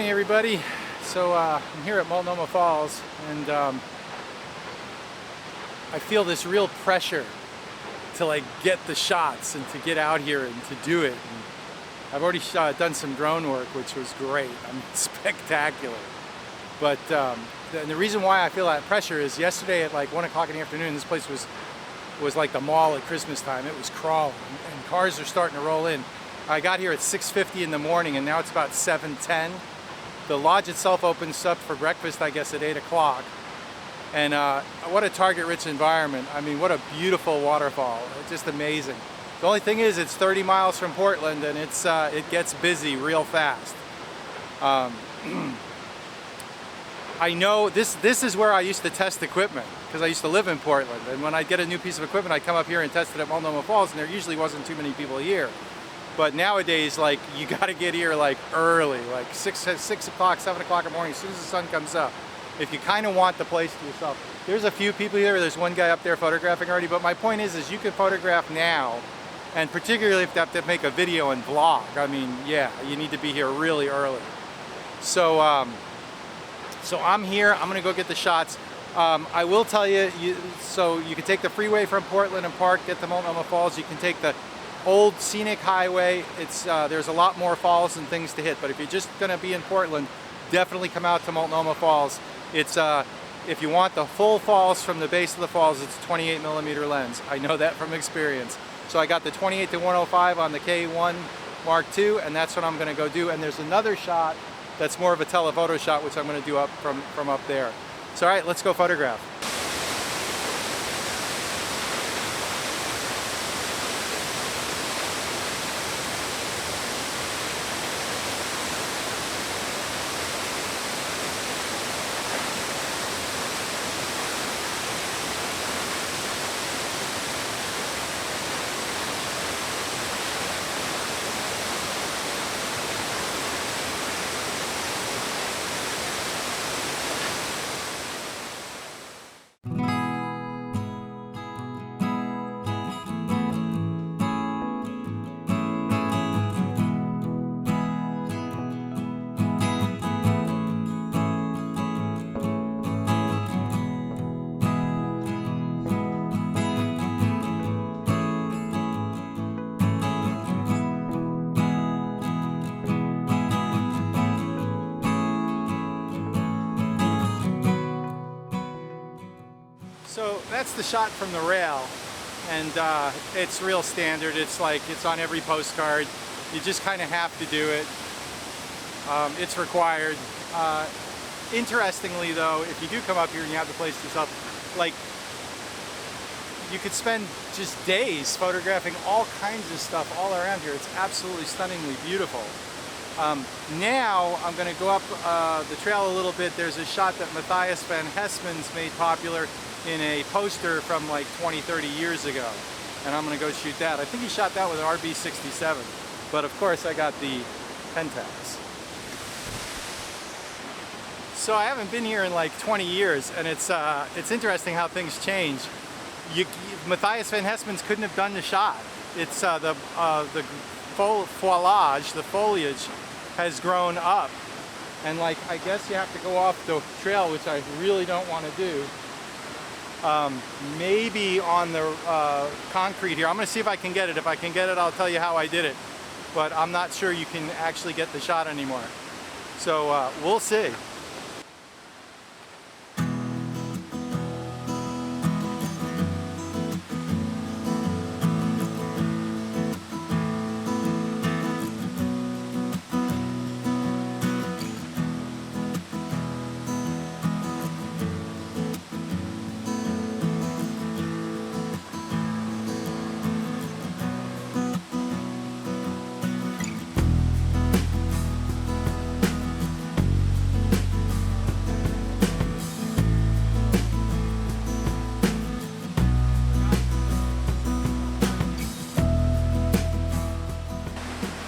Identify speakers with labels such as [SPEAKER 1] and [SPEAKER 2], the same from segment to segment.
[SPEAKER 1] morning, everybody. So I'm here at Multnomah Falls, and I feel this real pressure to like get the shots and to get out here and to do it. And I've already done some drone work, which was great. I mean, spectacular. But and the reason why I feel that pressure is yesterday at like 1 o'clock in the afternoon, this place was like the mall at Christmas time. It was crawling, and cars are starting to roll in. I got here at 6:50 in the morning, and now it's about 7:10. The lodge itself opens up for breakfast, I guess, at 8 o'clock. And what a target-rich environment. I mean, what a beautiful waterfall. It's just amazing. The only thing is, it's 30 miles from Portland, and it gets busy real fast. I know this is where I used to test equipment, because I used to live in Portland. And when I'd get a new piece of equipment, I'd come up here and test it at Multnomah Falls, and there usually wasn't too many people here. But nowadays, like, you got to get here like early, like 6 o'clock, 7 o'clock in the morning, as soon as the sun comes up. If you kind of want the place to yourself. There's a few people here. There's one guy up there photographing already. But my point is you can photograph now, and particularly if you have to make a video and vlog. I mean, yeah, you need to be here really early. So, so I'm here. I'm gonna go get the shots. I will tell you, so you can take the freeway from Portland and Park, get to Multnomah Falls. You can take the old scenic highway. It's there's a lot more falls and things to hit, but if you're just going to be in Portland, definitely come out to Multnomah Falls. It's if you want the full falls from the base of the falls, it's a 28mm lens. I know that from experience. So I got the 28 to 105 on the K1 Mark II, and that's what I'm going to go do. And there's another shot that's more of a telephoto shot, which I'm going to do up from up there. So all right, let's go photograph. So that's the shot from the rail, and it's real standard. It's like it's on every postcard. You just kind of have to do it. It's required. Interestingly though, if you do come up here and you have the place to yourself, like, you could spend just days photographing all kinds of stuff all around here. It's absolutely stunningly beautiful. Now I'm going to go up the trail a little bit. There's a shot that Matthias Van Hesman's made popular in a poster from like 20-30 years ago, and I'm going to go shoot that. I think he shot that with an RB67, but of course I got the Pentax. So I haven't been here in like 20 years, and it's interesting how things change. Matthias Van Hesman's couldn't have done the shot. It's the foliage, the foliage has grown up, and like I guess you have to go off the trail, which I really don't want to do. Maybe on the concrete here. I'm going to see if I can get it. If I can get it, I'll tell you how I did it. But I'm not sure you can actually get the shot anymore. So we'll see.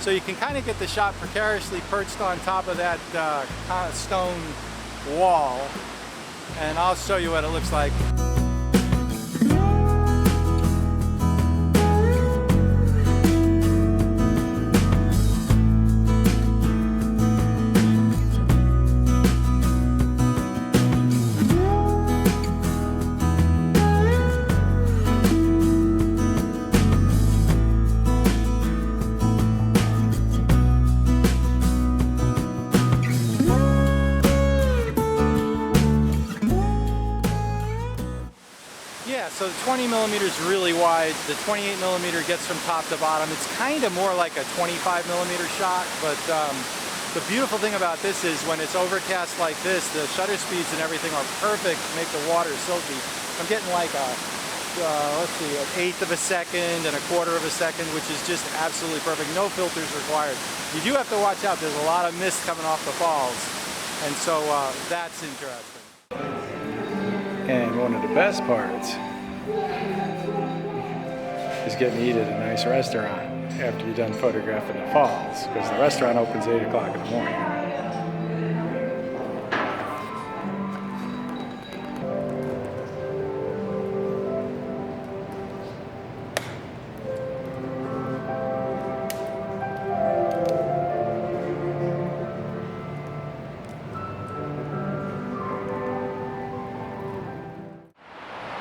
[SPEAKER 1] So you can kind of get the shot precariously perched on top of that kind of stone wall, and I'll show you what it looks like. so the 20mm is really wide. The 28mm gets from top to bottom. It's kind of more like a 25mm shot, but the beautiful thing about this is when it's overcast like this, the shutter speeds and everything are perfect to make the water silky. I'm getting like a, let's see, 1/8 of a second and 1/4 of a second, which is just absolutely perfect. No filters required. You do have to watch out. There's a lot of mist coming off the falls, and so that's interesting. And one of the best parts is getting to eat at a nice restaurant after you're done photographing the falls, because the restaurant opens 8 o'clock in the morning.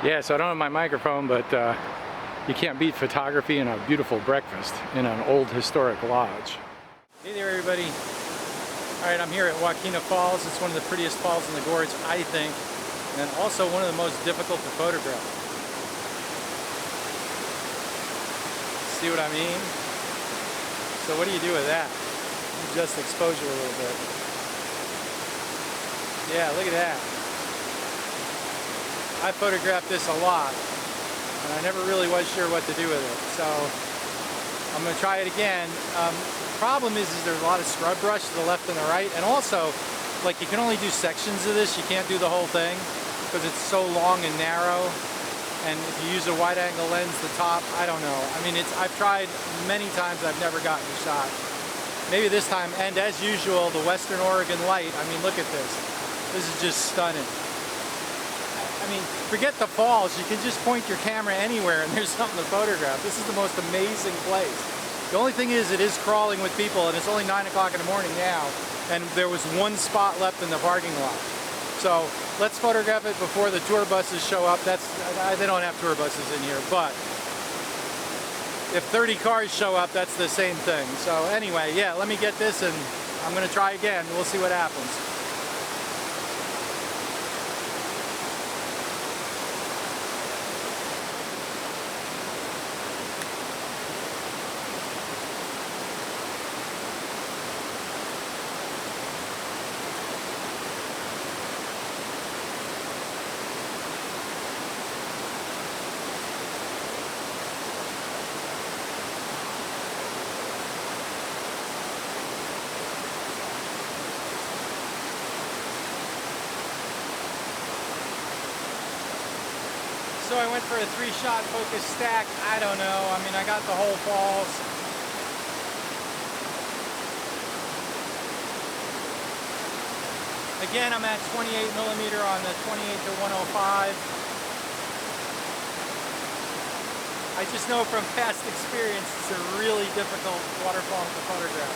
[SPEAKER 1] Yeah, so I don't have my microphone, but you can't beat photography and a beautiful breakfast in an old historic lodge. Hey there, everybody. All right, I'm here at Wakina Falls. It's one of the prettiest falls in the gorge, I think, and also one of the most difficult to photograph. See what I mean? So what do you do with that? You just exposure a little bit. Yeah, look at that. I photographed this a lot, and I never really was sure what to do with it. So I'm going to try it again. Problem is there's a lot of scrub brush to the left and the right, and also, like, you can only do sections of this. You can't do the whole thing because it's so long and narrow. And if you use a wide-angle lens, the top, I don't know. I mean, I've tried many times. I've never gotten a shot. Maybe this time. And as usual, the Western Oregon light. I mean, look at this. This is just stunning. I mean, forget the falls. You can just point your camera anywhere and there's something to photograph. This is the most amazing place. The only thing is, it is crawling with people, and it's only 9 o'clock in the morning now, and there was one spot left in the parking lot. So let's photograph it before the tour buses show up. They don't have tour buses in here, but if 30 cars show up, that's the same thing. So anyway, yeah, let me get this, and I'm going to try again. We'll see what happens. So I went for a 3-shot focus stack. I don't know. I mean, I got the whole falls. Again, I'm at 28mm on the 28 to 105. I just know from past experience it's a really difficult waterfall to photograph.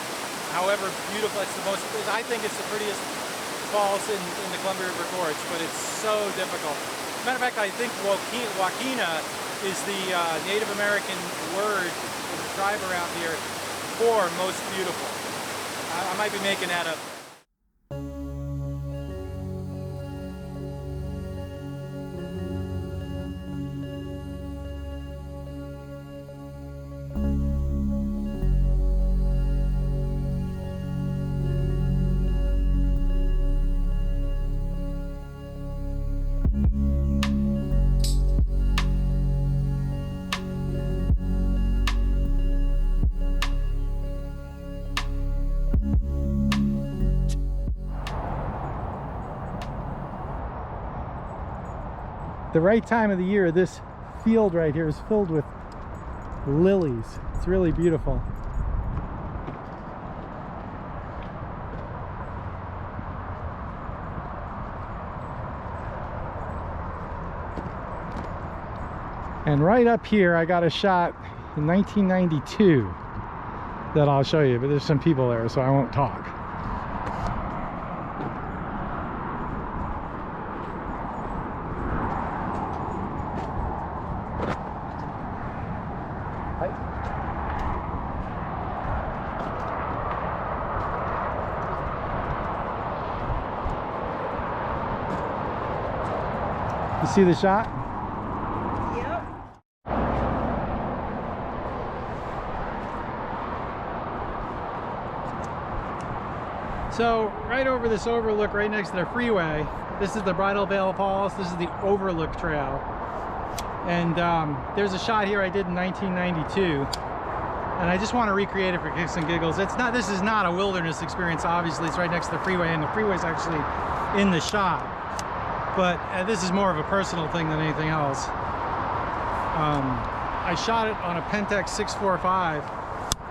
[SPEAKER 1] However beautiful, I think it's the prettiest falls in the Columbia River Gorge, but it's so difficult. Matter of fact, I think Wakina is the Native American word for the tribe around here for most beautiful. I might be making that up. The right time of the year, this field right here is filled with lilies. It's really beautiful. And right up here, I got a shot in 1992 that I'll show you, but there's some people there, so I won't talk. You see the shot?
[SPEAKER 2] Yeah.
[SPEAKER 1] So right over this overlook right next to the freeway, this is the Bridal Veil Falls, this is the Overlook Trail. And there's a shot here I did in 1992. And I just want to recreate it for kicks and giggles. This is not a wilderness experience, obviously. It's right next to the freeway, and the freeway's actually in the shot. But this is more of a personal thing than anything else. I shot it on a Pentax 645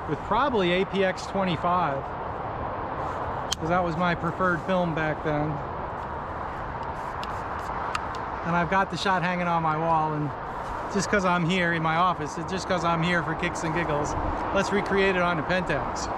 [SPEAKER 1] with probably APX 25, because that was my preferred film back then. And I've got the shot hanging on my wall, and just because I'm here in my office, it's just because I'm here for kicks and giggles, let's recreate it on the Pentax.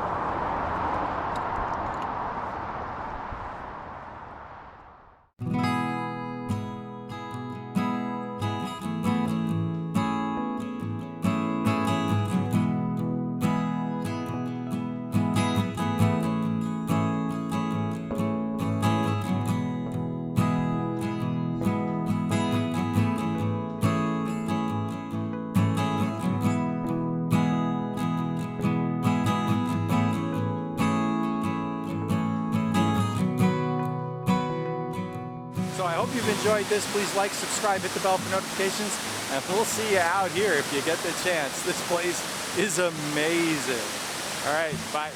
[SPEAKER 1] So I hope you've enjoyed this. Please like, subscribe, hit the bell for notifications, and we'll see you out here if you get the chance. This place is amazing. All right, bye.